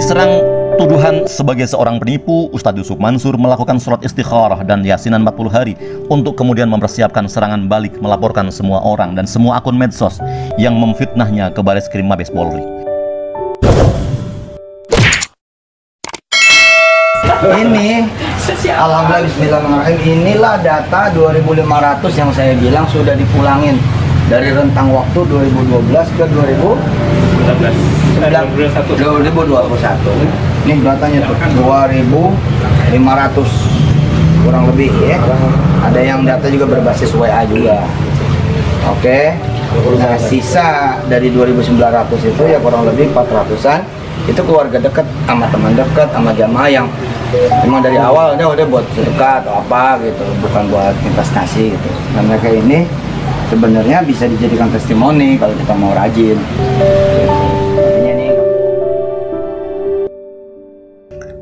Diserang tuduhan sebagai seorang penipu, Ustadz Yusuf Mansur melakukan sholat istikharah dan yasinan 40 hari untuk kemudian mempersiapkan serangan balik, melaporkan semua orang dan semua akun medsos yang memfitnahnya ke Bareskrim Mabes Polri. Ini alhamdulillah bismillahirrahmanirrahim, inilah data 2500 yang saya bilang sudah dipulangin dari rentang waktu 2012 ke 2021. Ini datanya tuh 2500 kurang lebih ya. Ada yang data juga berbasis WA juga. Oke. Nah, sisa dari 2900 itu ya kurang lebih 400-an itu keluarga dekat, sama teman dekat, sama jamaah yang memang dari awal udah buat sedekah atau apa gitu, bukan buat investasi gitu. Dan mereka ini sebenarnya bisa dijadikan testimoni kalau kita mau rajin.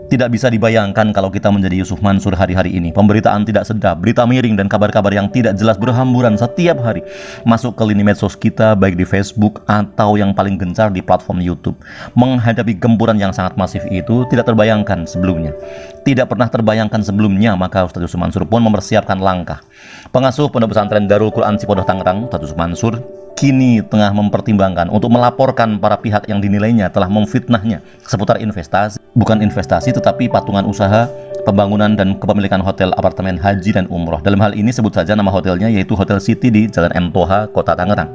Tidak bisa dibayangkan kalau kita menjadi Yusuf Mansur hari-hari ini. Pemberitaan tidak sedap, berita miring dan kabar-kabar yang tidak jelas berhamburan setiap hari masuk ke lini medsos kita, baik di Facebook atau yang paling gencar di platform YouTube. Menghadapi gempuran yang sangat masif itu tidak terbayangkan sebelumnya. Tidak pernah terbayangkan sebelumnya, maka Ustadz Yusuf Mansur pun mempersiapkan langkah. Pengasuh Pondok Pesantren Darul Quran Cipondoh Tangerang, Ustadz Yusuf Mansur, kini tengah mempertimbangkan untuk melaporkan para pihak yang dinilainya telah memfitnahnya seputar investasi, bukan investasi tetapi patungan usaha, pembangunan dan kepemilikan hotel, apartemen haji dan umroh. Dalam hal ini sebut saja nama hotelnya, yaitu Hotel City di Jalan M. Toha, Kota Tangerang.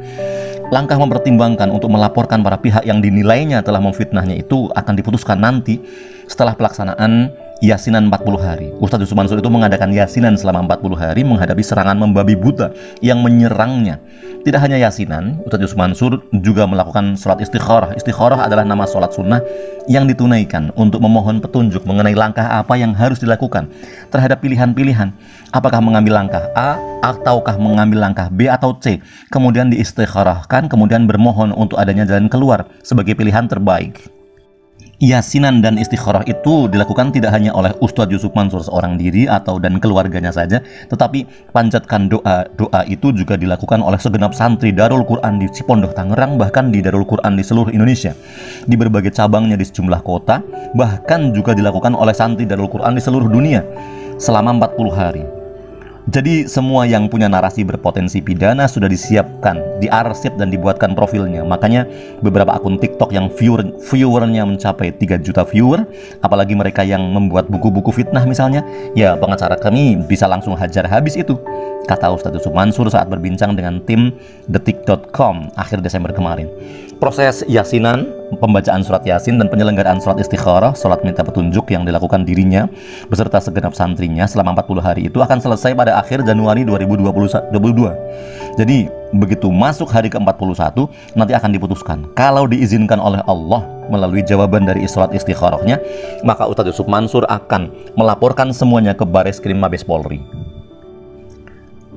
Langkah mempertimbangkan untuk melaporkan para pihak yang dinilainya telah memfitnahnya itu akan diputuskan nanti setelah pelaksanaan yasinan 40 hari. Ustadz Yusuf Mansur itu mengadakan yasinan selama 40 hari menghadapi serangan membabi buta yang menyerangnya. Tidak hanya yasinan, Ustadz Yusuf Mansur juga melakukan sholat istikharah. Istikharah adalah nama sholat sunnah yang ditunaikan untuk memohon petunjuk mengenai langkah apa yang harus dilakukan terhadap pilihan-pilihan. Apakah mengambil langkah A ataukah mengambil langkah B atau C. Kemudian diistikharahkan, kemudian bermohon untuk adanya jalan keluar sebagai pilihan terbaik. Yasinan dan istikharah itu dilakukan tidak hanya oleh Ustadz Yusuf Mansur seorang diri atau dan keluarganya saja, tetapi panjatkan doa itu juga dilakukan oleh segenap santri Darul Quran di Cipondoh Tangerang, bahkan di Darul Quran di seluruh Indonesia, di berbagai cabangnya di sejumlah kota, bahkan juga dilakukan oleh santri Darul Quran di seluruh dunia selama 40 hari. Jadi semua yang punya narasi berpotensi pidana sudah disiapkan, diarsip dan dibuatkan profilnya. Makanya beberapa akun TikTok yang viewernya mencapai 3 juta viewer, apalagi mereka yang membuat buku-buku fitnah misalnya, ya pengacara kami bisa langsung hajar habis itu, kata Ustadz Yusuf Mansur saat berbincang dengan tim detik.com akhir Desember kemarin. Proses yasinan, pembacaan surat yasin dan penyelenggaraan sholat istikharah, sholat minta petunjuk yang dilakukan dirinya beserta segenap santrinya selama 40 hari itu akan selesai pada akhir Januari 2022. Jadi begitu masuk hari ke-41 nanti akan diputuskan. Kalau diizinkan oleh Allah melalui jawaban dari sholat istikharahnya, maka Ustadz Yusuf Mansur akan melaporkan semuanya ke Bareskrim Mabes Polri.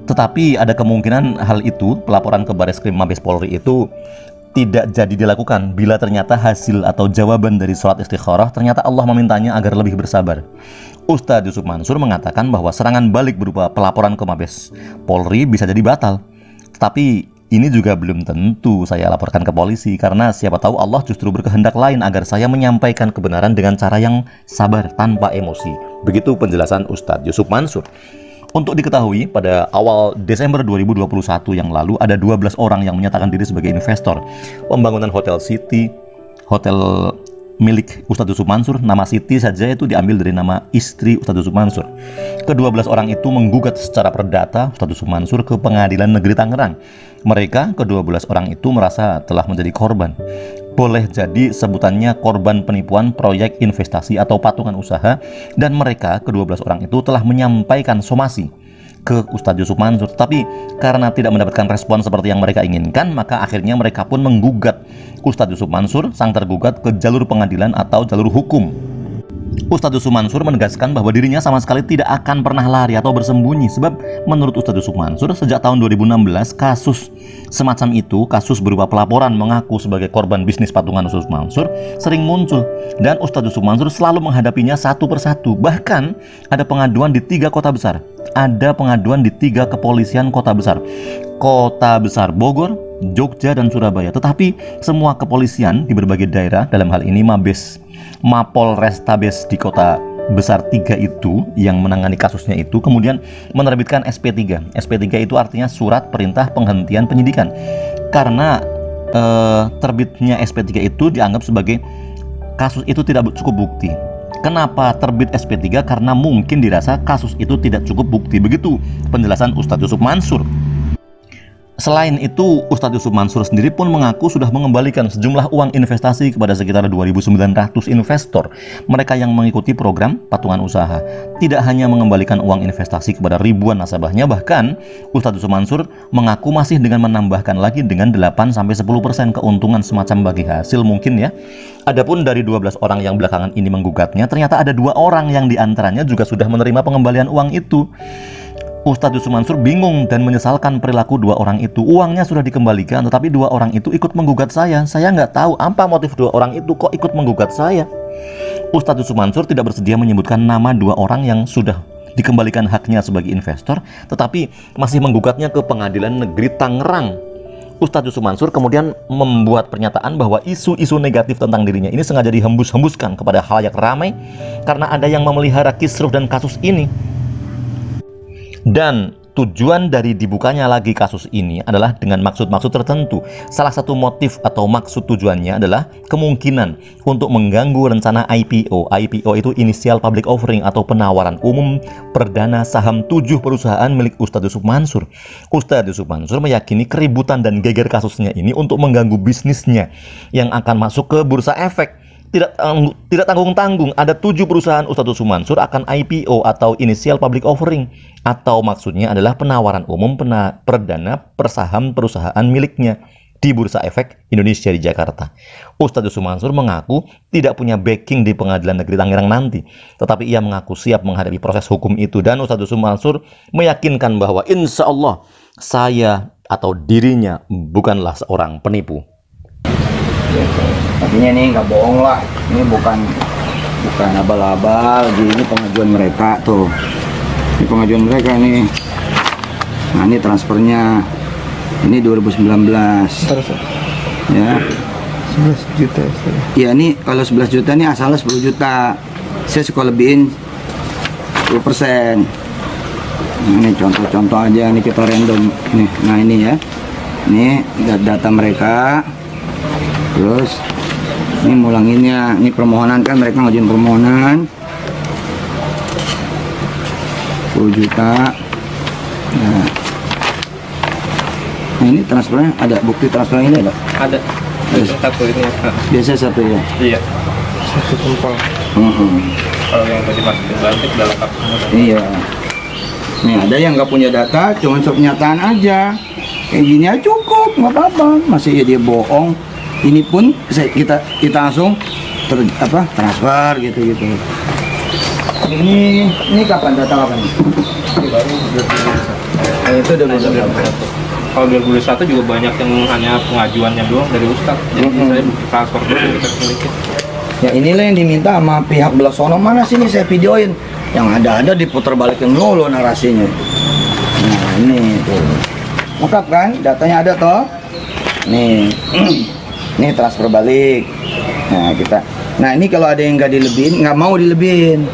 Tetapi ada kemungkinan hal itu, pelaporan ke Bareskrim Mabes Polri itu tidak jadi dilakukan bila ternyata hasil atau jawaban dari sholat istikharah ternyata Allah memintanya agar lebih bersabar. Ustadz Yusuf Mansur mengatakan bahwa serangan balik berupa pelaporan ke Mabes Polri bisa jadi batal. Tetapi ini juga belum tentu saya laporkan ke polisi, karena siapa tahu Allah justru berkehendak lain agar saya menyampaikan kebenaran dengan cara yang sabar tanpa emosi. Begitu penjelasan Ustadz Yusuf Mansur. Untuk diketahui, pada awal Desember 2021 yang lalu ada 12 orang yang menyatakan diri sebagai investor pembangunan Hotel City, hotel milik Ustadz Yusuf Mansur. Nama Siti saja itu diambil dari nama istri Ustadz Yusuf Mansur. Ke-12 orang itu menggugat secara perdata Ustadz Yusuf Mansur ke Pengadilan Negeri Tangerang. Mereka, ke-12 orang itu merasa telah menjadi korban. Boleh jadi sebutannya korban penipuan proyek investasi atau patungan usaha, dan mereka, ke-12 orang itu telah menyampaikan somasi ke Ustadz Yusuf Mansur. Tapi karena tidak mendapatkan respon seperti yang mereka inginkan, maka akhirnya mereka pun menggugat Ustadz Yusuf Mansur, sang tergugat, ke jalur pengadilan atau jalur hukum. Ustadz Yusuf Mansur menegaskan bahwa dirinya sama sekali tidak akan pernah lari atau bersembunyi, sebab menurut Ustadz Yusuf Mansur sejak tahun 2016 kasus semacam itu, kasus berupa pelaporan mengaku sebagai korban bisnis patungan Yusuf Mansur, sering muncul, dan Ustadz Yusuf Mansur selalu menghadapinya satu persatu. Bahkan ada pengaduan di 3 kota besar, ada pengaduan di 3 kepolisian kota besar, Kota Besar Bogor, Jogja dan Surabaya. Tetapi semua kepolisian di berbagai daerah, dalam hal ini Mapol Restabes di kota besar 3 itu yang menangani kasusnya itu kemudian menerbitkan SP3. SP3 itu artinya surat perintah penghentian penyidikan. Karena terbitnya SP3 itu dianggap sebagai kasus itu tidak cukup bukti. Kenapa terbit SP3? Karena mungkin dirasa kasus itu tidak cukup bukti. Begitu penjelasan Ustadz Yusuf Mansur. Selain itu, Ustadz Yusuf Mansur sendiri pun mengaku sudah mengembalikan sejumlah uang investasi kepada sekitar 2.900 investor, mereka yang mengikuti program patungan usaha. Tidak hanya mengembalikan uang investasi kepada ribuan nasabahnya, bahkan Ustadz Yusuf Mansur mengaku masih dengan menambahkan lagi dengan 8-10% keuntungan semacam bagi hasil mungkin ya. Adapun dari 12 orang yang belakangan ini menggugatnya, ternyata ada 2 orang yang diantaranya juga sudah menerima pengembalian uang itu. Ustadz Yusuf Mansur bingung dan menyesalkan perilaku 2 orang itu. Uangnya sudah dikembalikan, tetapi 2 orang itu ikut menggugat saya. Saya nggak tahu apa motif 2 orang itu kok ikut menggugat saya. Ustadz Yusuf Mansur tidak bersedia menyebutkan nama 2 orang yang sudah dikembalikan haknya sebagai investor, tetapi masih menggugatnya ke Pengadilan Negeri Tangerang. Ustadz Yusuf Mansur kemudian membuat pernyataan bahwa isu-isu negatif tentang dirinya ini sengaja dihembus-hembuskan kepada khalayak ramai karena ada yang memelihara kisruh dan kasus ini. Dan tujuan dari dibukanya lagi kasus ini adalah dengan maksud-maksud tertentu. Salah satu motif atau maksud tujuannya adalah kemungkinan untuk mengganggu rencana IPO. IPO itu Initial Public Offering atau penawaran umum perdana saham 7 perusahaan milik Ustadz Yusuf Mansur. Ustadz Yusuf Mansur meyakini keributan dan geger kasusnya ini untuk mengganggu bisnisnya yang akan masuk ke bursa efek. Tidak tanggung-tanggung, ada 7 perusahaan Ustadz Yusuf Mansur akan IPO atau Initial Public Offering, atau maksudnya adalah penawaran umum perdana persaham perusahaan miliknya di Bursa Efek Indonesia di Jakarta. Ustadz Yusuf Mansur mengaku tidak punya backing di Pengadilan Negeri Tangerang nanti, tetapi ia mengaku siap menghadapi proses hukum itu. Dan Ustadz Yusuf Mansur meyakinkan bahwa insya Allah saya atau dirinya bukanlah seorang penipu. Artinya nih nggak bohong lah, ini bukan abal-abal, jadi ini pengajuan mereka tuh, ini pengajuan mereka nih. Nah ini transfernya, ini 2019 ya, 11 juta ya. Ini kalau 11 juta nih asalnya 10 juta, saya suka lebihin 10%. Nah, ini contoh-contoh aja, ini kita random nih. Nah ini ya, ini data mereka. Terus ini mulanginnya, ini permohonan kan mereka ngajuin permohonan 10 juta. Nah ini transfernya ada, bukti transfer ini ada? Ada satu ini. Biasa satu ya? Iya, satu tumpang. Kalau yang tadi masukin balik udah lengkap semua. Iya. Nih ada yang nggak punya data, cuma pernyataan aja. Kayak gini aja cukup, nggak apa-apa. Masih ya dia bohong. Ini pun kita langsung transfer gitu. Ini kapan data kapan? Ini baru 2021. Itu udah Kalau 2021 juga banyak yang hanya pengajuannya doang dari Ustadz. Jadi saya bukti transfer doang kita miliki. Ya inilah yang diminta sama pihak belah sono. Mana sini saya videoin. Yang ada diputar balikin dulu narasinya. Nah ini tuh. Lengkap kan? Datanya ada toh. Nih. Ini transfer balik. Nah kita. Nah ini kalau ada yang nggak dilebihin, nggak mau dilebihin.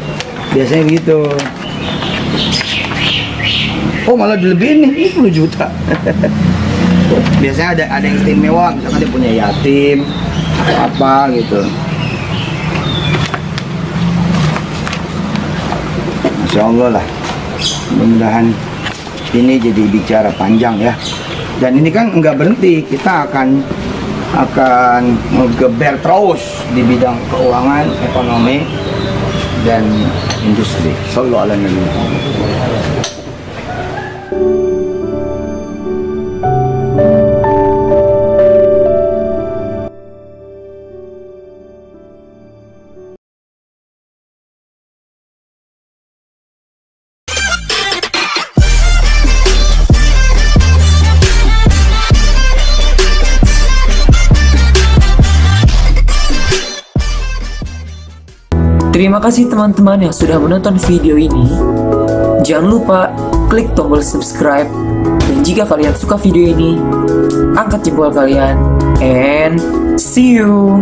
Biasanya begitu. Oh malah dilebihin nih, ini 10 juta. Biasanya ada yang istimewa, misalkan dia punya yatim atau apa gitu. Masya Allah lah. Mudah-mudahan ini jadi bicara panjang ya. Dan ini kan nggak berhenti, kita akan ngegeber terus di bidang keuangan, ekonomi, dan industri. Sallallahu alaihi wasallam. Terima kasih teman-teman yang sudah menonton video ini. Jangan lupa klik tombol subscribe dan jika kalian suka video ini, angkat jempol kalian and see you.